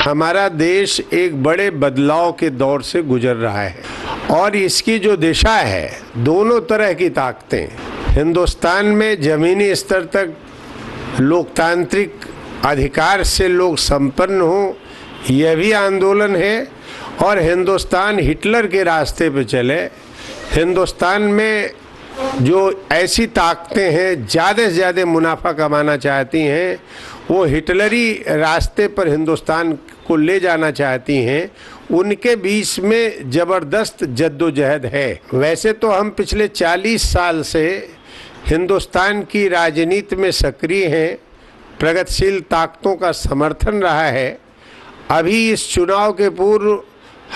हमारा देश एक बड़े बदलाव के दौर से गुजर रहा है और इसकी जो दिशा है, दोनों तरह की ताकतें, हिंदुस्तान में जमीनी स्तर तक लोकतांत्रिक अधिकार से लोग संपन्न हों, यह भी आंदोलन है। और हिंदुस्तान हिटलर के रास्ते पे चले, हिंदुस्तान में जो ऐसी ताकतें हैं ज़्यादा से ज़्यादा मुनाफा कमाना चाहती हैं, वो हिटलरी रास्ते पर हिंदुस्तान को ले जाना चाहती हैं, उनके बीच में ज़बरदस्त जद्दोजहद है। वैसे तो हम पिछले 40 साल से हिंदुस्तान की राजनीति में सक्रिय हैं, प्रगतिशील ताकतों का समर्थन रहा है। अभी इस चुनाव के पूर्व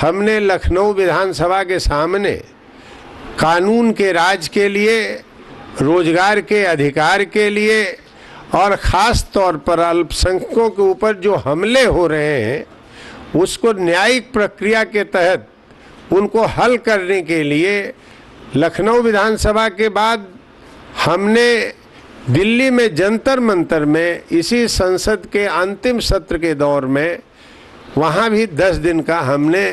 हमने लखनऊ विधानसभा के सामने कानून के राज के लिए, रोजगार के अधिकार के लिए और ख़ास तौर पर अल्पसंख्यकों के ऊपर जो हमले हो रहे हैं, उसको न्यायिक प्रक्रिया के तहत उनको हल करने के लिए लखनऊ विधानसभा के बाद हमने दिल्ली में जंतर मंतर में इसी संसद के अंतिम सत्र के दौर में वहाँ भी 10 दिन का हमने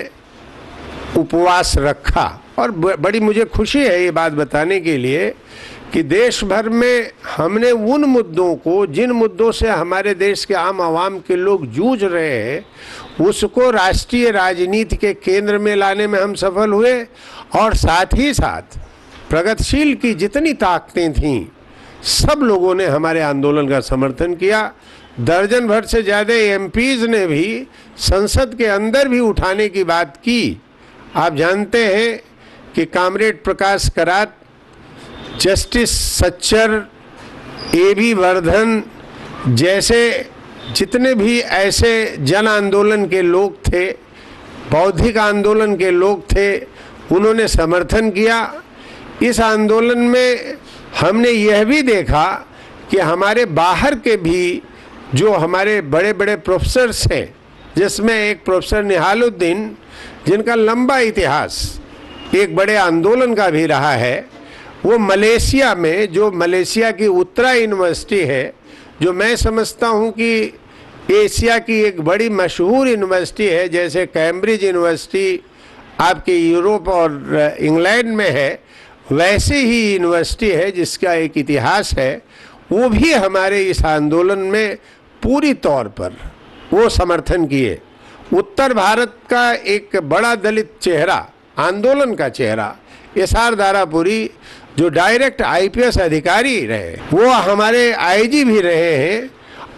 उपवास रखा। और बड़ी मुझे खुशी है ये बात बताने के लिए कि देश भर में हमने उन मुद्दों को, जिन मुद्दों से हमारे देश के आम आवाम के लोग जूझ रहे हैं, उसको राष्ट्रीय राजनीति के केंद्र में लाने में हम सफल हुए। और साथ ही साथ प्रगतिशील की जितनी ताकतें थीं, सब लोगों ने हमारे आंदोलन का समर्थन किया। दर्जन भर से ज़्यादा एमपीज़ ने भी संसद के अंदर भी उठाने की बात की। आप जानते हैं कि कामरेड प्रकाश करात, जस्टिस सच्चर, AB वर्धन जैसे जितने भी ऐसे जन आंदोलन के लोग थे, बौद्धिक आंदोलन के लोग थे, उन्होंने समर्थन किया। इस आंदोलन में हमने यह भी देखा कि हमारे बाहर के भी जो हमारे बड़े बड़े प्रोफेसर्स हैं, जिसमें एक प्रोफेसर निहालुद्दीन, जिनका लंबा इतिहास एक बड़े आंदोलन का भी रहा है, वो मलेशिया में, जो मलेशिया की उत्तरा यूनिवर्सिटी है, जो मैं समझता हूँ कि एशिया की एक बड़ी मशहूर यूनिवर्सिटी है, जैसे कैम्ब्रिज यूनिवर्सिटी आपके यूरोप और इंग्लैंड में है, वैसे ही यूनिवर्सिटी है जिसका एक इतिहास है, वो भी हमारे इस आंदोलन में पूरी तौर पर वो समर्थन किए। उत्तर भारत का एक बड़ा दलित चेहरा, आंदोलन का चेहरा, एसआर दारापुरी, जो डायरेक्ट IPS अधिकारी रहे, वो हमारे IG भी रहे हैं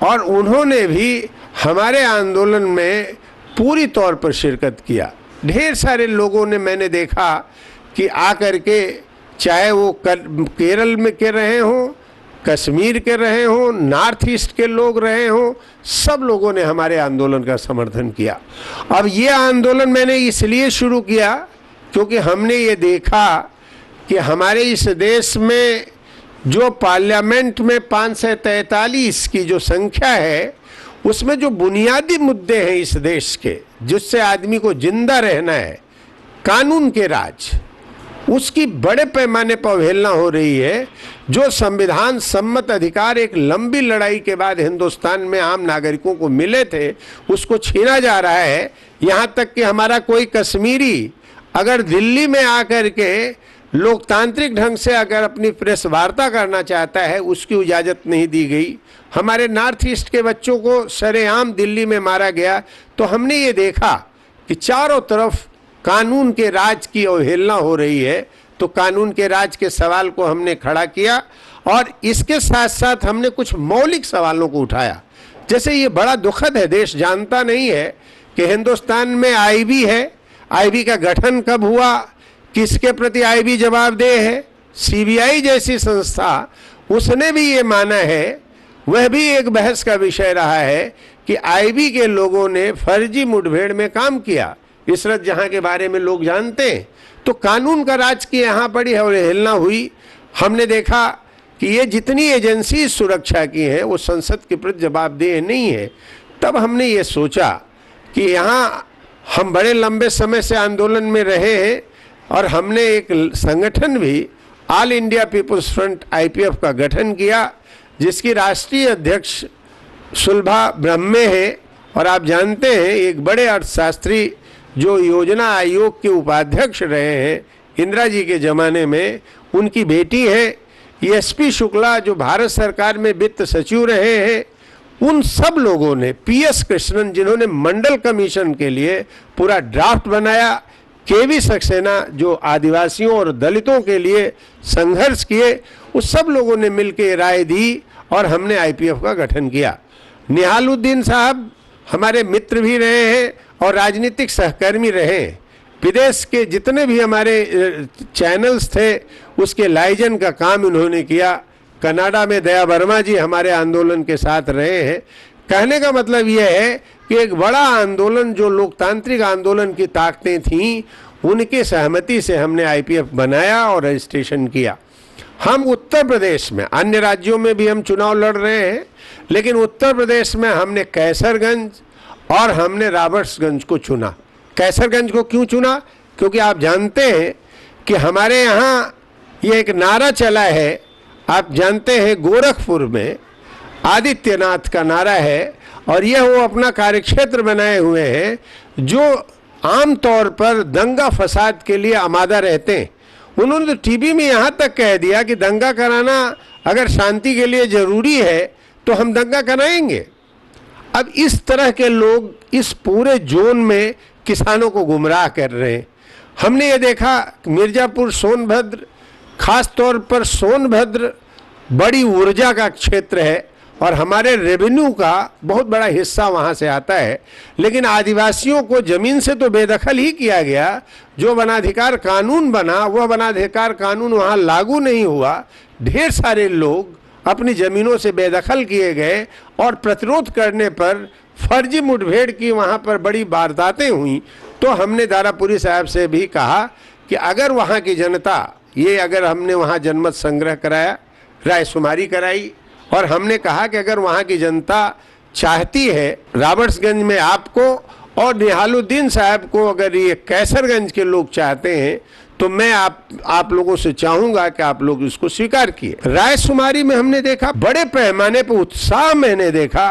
और उन्होंने भी हमारे आंदोलन में पूरी तौर पर शिरकत किया। ढेर सारे लोगों ने, मैंने देखा कि आकर के, चाहे वो केरल में के रहे हों, कश्मीर के रहे हों, नॉर्थ ईस्ट के लोग रहे हों, सब लोगों ने हमारे आंदोलन का समर्थन किया। अब ये आंदोलन मैंने इसलिए शुरू किया क्योंकि हमने ये देखा कि हमारे इस देश में जो पार्लियामेंट में 543 की जो संख्या है, उसमें जो बुनियादी मुद्दे हैं इस देश के, जिससे आदमी को जिंदा रहना है, कानून के राज, उसकी बड़े पैमाने पर अवहेलना हो रही है। जो संविधान सम्मत अधिकार एक लंबी लड़ाई के बाद हिंदुस्तान में आम नागरिकों को मिले थे, उसको छीना जा रहा है। यहाँ तक कि हमारा कोई कश्मीरी अगर दिल्ली में आकर के लोकतांत्रिक ढंग से अगर अपनी प्रेस वार्ता करना चाहता है, उसकी इजाज़त नहीं दी गई। हमारे नॉर्थ ईस्ट के बच्चों को सरेआम दिल्ली में मारा गया। तो हमने ये देखा कि चारों तरफ कानून के राज की अवहेलना हो रही है। तो कानून के राज के सवाल को हमने खड़ा किया और इसके साथ साथ हमने कुछ मौलिक सवालों को उठाया। जैसे ये बड़ा दुखद है, देश जानता नहीं है कि हिंदुस्तान में IB है, IB का गठन कब हुआ, किसके प्रति IB जवाबदेह है। CBI जैसी संस्था, उसने भी ये माना है, वह भी एक बहस का विषय रहा है कि IB के लोगों ने फर्जी मुठभेड़ में काम किया। इशरत जहां के बारे में लोग जानते हैं। तो कानून का राज की यहाँ बड़ी अवहेलना हुई। हमने देखा कि ये जितनी एजेंसी सुरक्षा की हैं, वो संसद के प्रति जवाबदेह नहीं है। तब हमने ये सोचा कि यहाँ हम बड़े लंबे समय से आंदोलन में रहे हैं और हमने एक संगठन भी all India peoples front IPF का गठन किया, जिसकी राष्ट्रीय अध्यक्ष सुलभा ब्रह्मे है और आप जानते हैं एक बड़े अर्थशास्त्री जो योजना आयोग के उपाध्यक्ष रहे हैं इंदिरा जी के ज़माने में, उनकी बेटी है एसपी शुक्ला जो भारत सरकार में वित्त सचिव रहे हैं, उन सब लोगों ने, पीएस कृष्णन जिन्होंने मंडल कमीशन के लिए पूरा ड्राफ्ट बनाया, केवी सक्सेना जो आदिवासियों और दलितों के लिए संघर्ष किए, उस सब लोगों ने मिलकर राय दी और हमने आईपीएफ का गठन किया। निहालुद्दीन साहब हमारे मित्र भी रहे हैं और राजनीतिक सहकर्मी रहे हैं। विदेश के जितने भी हमारे चैनल्स थे उसके लाइजन का काम उन्होंने किया। कनाडा में दया वर्मा जी हमारे आंदोलन के साथ रहे हैं। कहने का मतलब यह है कि एक बड़ा आंदोलन जो लोकतांत्रिक आंदोलन की ताकतें थीं, उनके सहमति से हमने आईपीएफ बनाया और रजिस्ट्रेशन किया। हम उत्तर प्रदेश में, अन्य राज्यों में भी हम चुनाव लड़ रहे हैं, लेकिन उत्तर प्रदेश में हमने कैसरगंज और हमने रॉबर्ट्सगंज को चुना। कैसरगंज को क्यों चुना? क्योंकि आप जानते हैं कि हमारे यहाँ ये एक नारा चला है, आप जानते हैं गोरखपुर में आदित्यनाथ का नारा है, और यह वो अपना कार्यक्षेत्र बनाए हुए हैं जो आमतौर पर दंगा फसाद के लिए आमादा रहते हैं। उन्होंने तो टीवी में यहाँ तक कह दिया कि दंगा कराना अगर शांति के लिए ज़रूरी है तो हम दंगा कराएंगे। अब इस तरह के लोग इस पूरे जोन में किसानों को गुमराह कर रहे हैं। हमने ये देखा मिर्ज़ापुर, सोनभद्र, खास तौर पर सोनभद्र बड़ी ऊर्जा का क्षेत्र है और हमारे रेवेन्यू का बहुत बड़ा हिस्सा वहाँ से आता है, लेकिन आदिवासियों को ज़मीन से तो बेदखल ही किया गया। जो वनाधिकार कानून बना वह वनाधिकार कानून वहाँ लागू नहीं हुआ। ढेर सारे लोग अपनी ज़मीनों से बेदखल किए गए और प्रतिरोध करने पर फर्जी मुठभेड़ की वहाँ पर बड़ी वारदातें हुई। तो हमने दारापुरी साहब से भी कहा कि अगर वहाँ की जनता, ये अगर हमने वहाँ जनमत संग्रह कराया, रायशुमारी कराई, और हमने कहा कि अगर वहाँ की जनता चाहती है रॉबर्ट्सगंज में आपको और निहालुद्दीन साहब को, अगर ये कैसरगंज के लोग चाहते हैं तो मैं आप लोगों से चाहूँगा कि आप लोग इसको स्वीकार किए। रायशुमारी में हमने देखा बड़े पैमाने पर उत्साह मैंने देखा,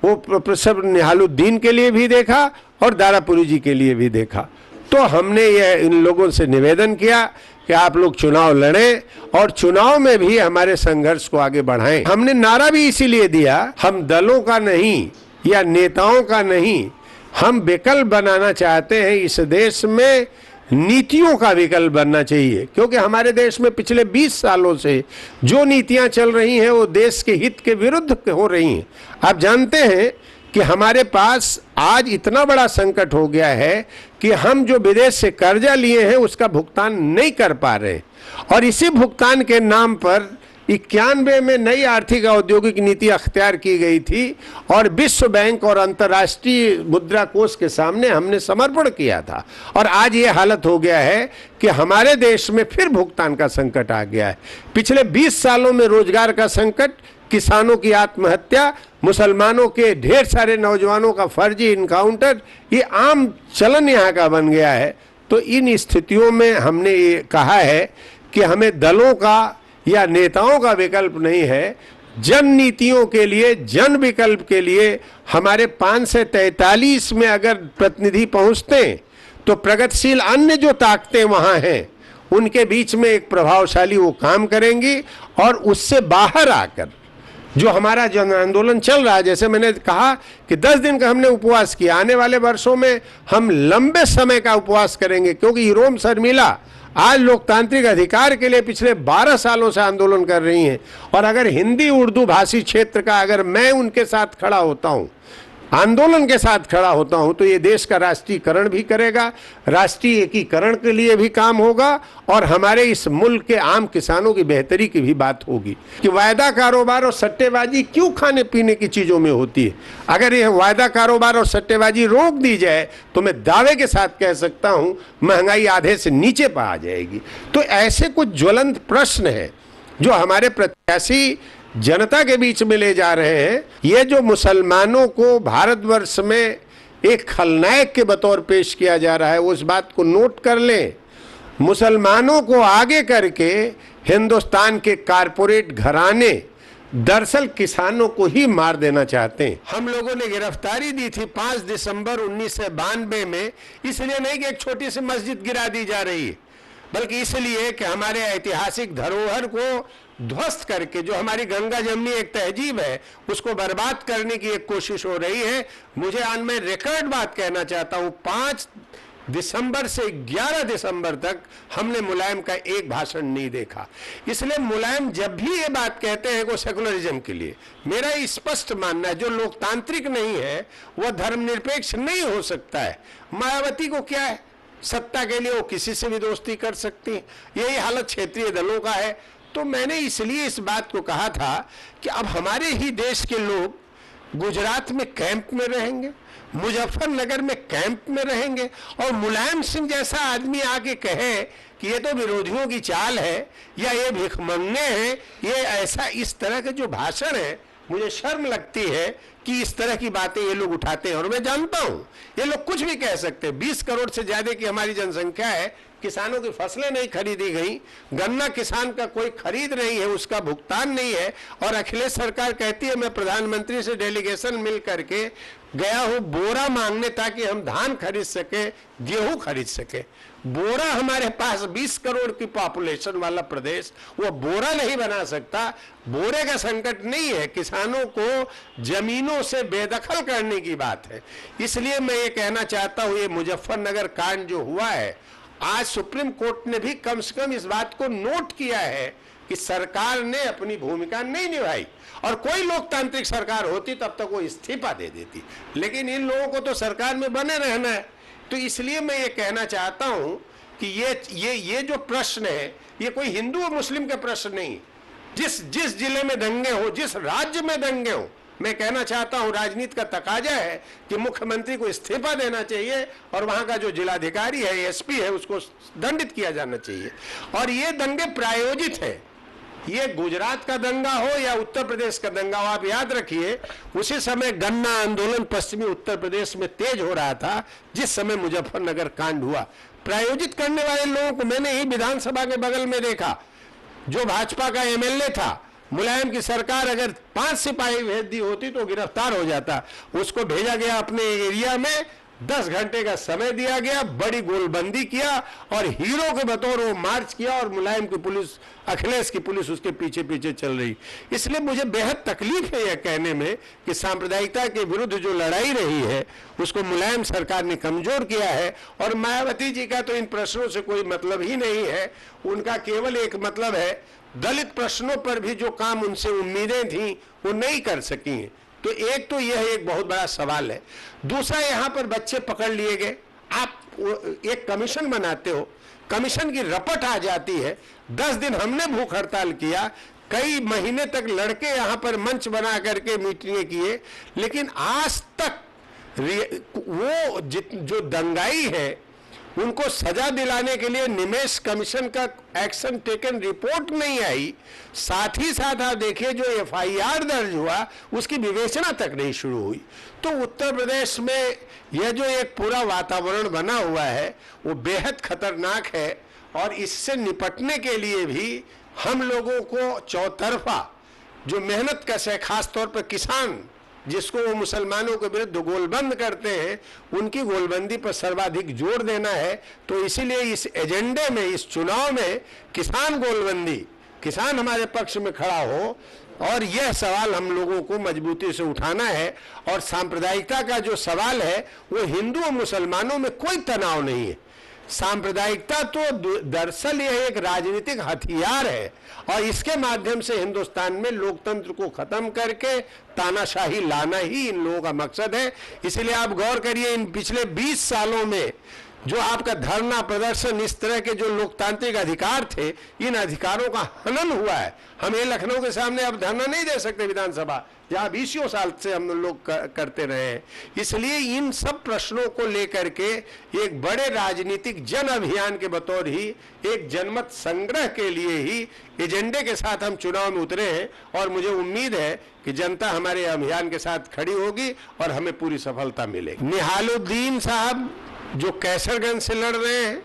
वो प्रोफेसर निहालुद्दीन के लिए भी देखा और दारापुरी जी के लिए भी देखा। तो हमने ये इन लोगों से निवेदन किया कि आप लोग चुनाव लड़ें और चुनाव में भी हमारे संघर्ष को आगे बढ़ाएं। हमने नारा भी इसीलिए दिया, हम दलों का नहीं या नेताओं का नहीं, हम विकल्प बनाना चाहते हैं। इस देश में नीतियों का विकल्प बनना चाहिए, क्योंकि हमारे देश में पिछले 20 सालों से जो नीतियां चल रही हैं वो देश के हित के विरुद्ध हो रही हैं। आप जानते हैं कि हमारे पास आज इतना बड़ा संकट हो गया है कि हम जो विदेश से कर्जा लिए हैं उसका भुगतान नहीं कर पा रहे, और इसी भुगतान के नाम पर 91 में नई आर्थिक औद्योगिक नीति अख्तियार की गई थी और विश्व बैंक और अंतर्राष्ट्रीय मुद्रा कोष के सामने हमने समर्पण किया था। और आज ये हालत हो गया है कि हमारे देश में फिर भुगतान का संकट आ गया है। पिछले 20 सालों में रोजगार का संकट, किसानों की आत्महत्या, मुसलमानों के ढेर सारे नौजवानों का फर्जी इनकाउंटर, ये आम चलन यहाँ का बन गया है। तो इन स्थितियों में हमने ये कहा है कि हमें दलों का या नेताओं का विकल्प नहीं है, जन नीतियों के लिए, जन विकल्प के लिए हमारे 543 में अगर प्रतिनिधि पहुंचते तो प्रगतिशील अन्य जो ताकतें वहां हैं उनके बीच में एक प्रभावशाली वो काम करेंगी, और उससे बाहर आकर जो हमारा जन आंदोलन चल रहा है, जैसे मैंने कहा कि 10 दिन का हमने उपवास किया, आने वाले वर्षों में हम लंबे समय का उपवास करेंगे, क्योंकि हीरोम शर्मिला आज लोकतांत्रिक अधिकार के लिए पिछले 12 सालों से आंदोलन कर रही हैं। और अगर हिंदी उर्दू भाषी क्षेत्र का अगर मैं उनके साथ खड़ा होता हूं, आंदोलन के साथ खड़ा होता हूं, तो ये देश का राष्ट्रीयकरण भी करेगा, राष्ट्रीय एकीकरण के लिए भी काम होगा, और हमारे इस मुल्क के आम किसानों की बेहतरी की भी बात होगी। कि वायदा कारोबार और सट्टेबाजी क्यों खाने पीने की चीज़ों में होती है? अगर यह वायदा कारोबार और सट्टेबाजी रोक दी जाए तो मैं दावे के साथ कह सकता हूं महंगाई आधे से नीचे पर आ जाएगी। तो ऐसे कुछ ज्वलंत प्रश्न हैं जो हमारे प्रत्याशी जनता के बीच में ले जा रहे हैं। ये जो मुसलमानों को भारतवर्ष में एक खलनायक के बतौर पेश किया जा रहा है, उस बात को नोट कर लें। मुसलमानों को आगे करके हिंदुस्तान के कारपोरेट घराने दरअसल किसानों को ही मार देना चाहते हैं। हम लोगों ने गिरफ्तारी दी थी 5 दिसंबर 1992 में, इसलिए नहीं कि एक छोटी सी मस्जिद गिरा दी जा रही है, बल्कि इसलिए कि हमारे ऐतिहासिक धरोहर को ध्वस्त करके जो हमारी गंगा जमनी एक तहजीब है उसको बर्बाद करने की एक कोशिश हो रही है। मुझे आज मैं रिकॉर्ड बात कहना चाहता हूं, 5 दिसंबर से 11 दिसंबर तक हमने मुलायम का एक भाषण नहीं देखा। इसलिए मुलायम जब भी ये बात कहते हैं वो सेकुलरिज्म के लिए, मेरा स्पष्ट मानना है जो लोकतांत्रिक नहीं है वह धर्मनिरपेक्ष नहीं हो सकता है। मायावती को क्या है, सत्ता के लिए वो किसी से भी दोस्ती कर सकती है, यही हालत क्षेत्रीय दलों का है। तो मैंने इसलिए इस बात को कहा था कि अब हमारे ही देश के लोग गुजरात में कैंप में रहेंगे, मुजफ्फरनगर में कैंप में रहेंगे, और मुलायम सिंह जैसा आदमी आके कहे कि ये तो विरोधियों की चाल है या ये भिखमंगे हैं, ये ऐसा इस तरह के जो भाषण है, मुझे शर्म लगती है कि इस तरह की बातें ये लोग उठाते हैं। और मैं जानता हूं ये लोग कुछ भी कह सकते हैं, 20 करोड़ से ज्यादा की हमारी जनसंख्या है, किसानों की फसलें नहीं खरीदी गई, गन्ना किसान का कोई खरीद नहीं है, उसका भुगतान नहीं है, और अखिलेश सरकार कहती है मैं प्रधानमंत्री से डेलीगेशन मिल करके गया हूं बोरा मांगने ताकि हम धान खरीद सके, गेहूं खरीद सके। बोरा हमारे पास 20 करोड़ की पॉपुलेशन वाला प्रदेश वो बोरा नहीं बना सकता। बोरे का संकट नहीं है, किसानों को जमीनों से बेदखल करने की बात है। इसलिए मैं ये कहना चाहता हूं, ये मुजफ्फरनगर कांड जो हुआ है, आज सुप्रीम कोर्ट ने भी कम से कम इस बात को नोट किया है कि सरकार ने अपनी भूमिका नहीं निभाई, और कोई लोकतांत्रिक सरकार होती तब तक वो इस्तीफा दे देती, लेकिन इन लोगों को तो सरकार में बने रहना है। तो इसलिए मैं ये कहना चाहता हूं कि ये जो प्रश्न है ये कोई हिंदू और मुस्लिम के प्रश्न नहीं। जिस जिले में दंगे हो, जिस राज्य में दंगे हो, मैं कहना चाहता हूं राजनीति का तकाजा है कि मुख्यमंत्री को इस्तीफा देना चाहिए और वहां का जो जिलाधिकारी है, एसपी है, उसको दंडित किया जाना चाहिए। और ये दंगे प्रायोजित है, ये गुजरात का दंगा हो या उत्तर प्रदेश का दंगा हो, आप याद रखिए उसी समय गन्ना आंदोलन पश्चिमी उत्तर प्रदेश में तेज हो रहा था जिस समय मुजफ्फरनगर कांड हुआ। प्रायोजित करने वाले लोगों को मैंने ही विधानसभा के बगल में देखा, जो भाजपा का एमएलए था, मुलायम की सरकार अगर 5 सिपाही भेज दी होती तो गिरफ्तार हो जाता। उसको भेजा गया अपने एरिया में, 10 घंटे का समय दिया गया, बड़ी गोलबंदी किया और हीरो के बतौर वो मार्च किया, और मुलायम की पुलिस, अखिलेश की पुलिस उसके पीछे पीछे चल रही। इसलिए मुझे बेहद तकलीफ है यह कहने में कि सांप्रदायिकता के विरुद्ध जो लड़ाई रही है उसको मुलायम सरकार ने कमजोर किया है। और मायावती जी का तो इन प्रश्नों से कोई मतलब ही नहीं है, उनका केवल एक मतलब है, दलित प्रश्नों पर भी जो काम उनसे उम्मीदें थी वो नहीं कर सकी हैं। तो एक तो यह एक बहुत बड़ा सवाल है। दूसरा, यहां पर बच्चे पकड़ लिए गए, आप एक कमीशन बनाते हो, कमीशन की रपट आ जाती है। 10 दिन हमने भूख हड़ताल किया, कई महीने तक लड़के यहां पर मंच बना करके मीटिंगें किए, लेकिन आज तक वो जो दंगाई है उनको सजा दिलाने के लिए निमेश कमीशन का एक्शन टेकन रिपोर्ट नहीं आई। साथ ही साथ आप देखिए जो एफआईआर दर्ज हुआ उसकी विवेचना तक नहीं शुरू हुई। तो उत्तर प्रदेश में यह जो एक पूरा वातावरण बना हुआ है वो बेहद खतरनाक है, और इससे निपटने के लिए भी हम लोगों को चौतरफा जो मेहनत कश है, खासतौर पर किसान जिसको वो मुसलमानों के विरुद्ध गोलबंद करते हैं, उनकी गोलबंदी पर सर्वाधिक जोर देना है। तो इसीलिए इस एजेंडे में, इस चुनाव में किसान गोलबंदी, किसान हमारे पक्ष में खड़ा हो, और यह सवाल हम लोगों को मजबूती से उठाना है। और सांप्रदायिकता का जो सवाल है वो हिंदू और मुसलमानों में कोई तनाव नहीं है। सांप्रदायिकता तो दरअसल यह एक राजनीतिक हथियार है, और इसके माध्यम से हिंदुस्तान में लोकतंत्र को खत्म करके तानाशाही लाना ही इन लोगों का मकसद है। इसलिए आप गौर करिए, इन पिछले 20 सालों में जो आपका धरना प्रदर्शन, इस तरह के जो लोकतांत्रिक अधिकार थे, इन अधिकारों का हनन हुआ है। हम ये लखनऊ के सामने अब धरना नहीं दे सकते विधानसभा, जहां 20 साल से हम लोग करते रहे हैं। इसलिए इन सब प्रश्नों को लेकर के एक बड़े राजनीतिक जन अभियान के बतौर ही, एक जनमत संग्रह के लिए ही एजेंडे के साथ हम चुनाव में उतरे हैं, और मुझे उम्मीद है कि जनता हमारे अभियान के साथ खड़ी होगी और हमें पूरी सफलता मिलेगी। निहालुद्दीन साहब जो कैसरगंज से लड़ रहे हैं,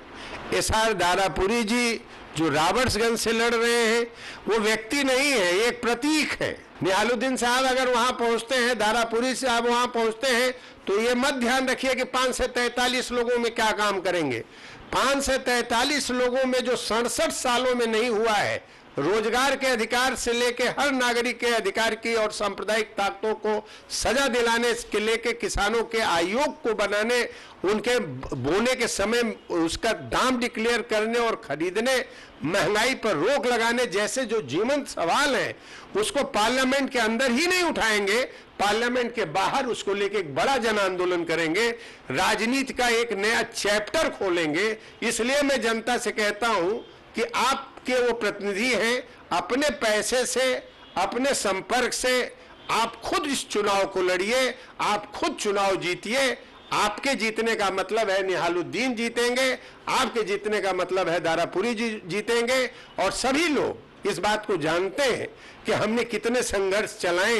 एसआर दारापुरी जी जो रॉबर्ट्सगंज से लड़ रहे हैं वो व्यक्ति नहीं है, ये एक प्रतीक है। निहालुद्दीन साहब अगर वहां पहुंचते हैं, दारापुरी साहब वहां पहुंचते हैं, तो ये मत ध्यान रखिए कि 5 से 43 लोगों में क्या काम करेंगे। 5 से 43 लोगों में जो 67 सालों में नहीं हुआ है, रोजगार के अधिकार से लेके हर नागरिक के अधिकार की और सांप्रदायिक ताकतों को सजा दिलाने के लेके किसानों के आयोग को बनाने, उनके बोने के समय उसका दाम डिक्लेयर करने और खरीदने, महंगाई पर रोक लगाने जैसे जो जीवंत सवाल हैं, उसको पार्लियामेंट के अंदर ही नहीं उठाएंगे, पार्लियामेंट के बाहर उसको लेके एक बड़ा जन आंदोलन करेंगे, राजनीति का एक नया चैप्टर खोलेंगे। इसलिए मैं जनता से कहता हूं कि आपके वो प्रतिनिधि हैं, अपने पैसे से, अपने संपर्क से आप खुद इस चुनाव को लड़िए, आप खुद चुनाव जीतिए। आपके जीतने का मतलब है निहालुद्दीन जीतेंगे, आपके जीतने का मतलब है दारापुरी जीतेंगे। और सभी लोग इस बात को जानते हैं कि हमने कितने संघर्ष चलाए।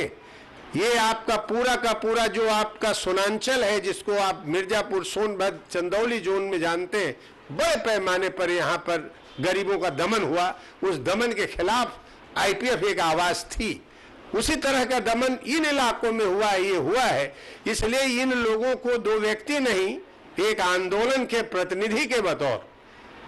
ये आपका पूरा का पूरा जो आपका सोनांचल है, जिसको आप मिर्जापुर, सोनभद्र, चंदौली जोन में जानते हैं, बड़े पैमाने पर यहाँ पर गरीबों का दमन हुआ। उस दमन के खिलाफ आईपीएफ एक आवाज थी। उसी तरह का दमन इन इलाकों में हुआ है। इसलिए इन लोगों को दो व्यक्ति नहीं, एक आंदोलन के प्रतिनिधि के बतौर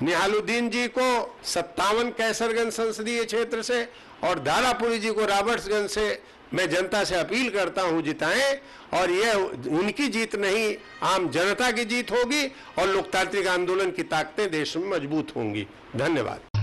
निहालुद्दीन जी को 57 कैसरगंज संसदीय क्षेत्र से और दारापुरी जी को रॉबर्ट्सगंज से मैं जनता से अपील करता हूं जिताएं। और यह उनकी जीत नहीं, आम जनता की जीत होगी और लोकतांत्रिक आंदोलन की ताकतें देश में मजबूत होंगी। धन्यवाद।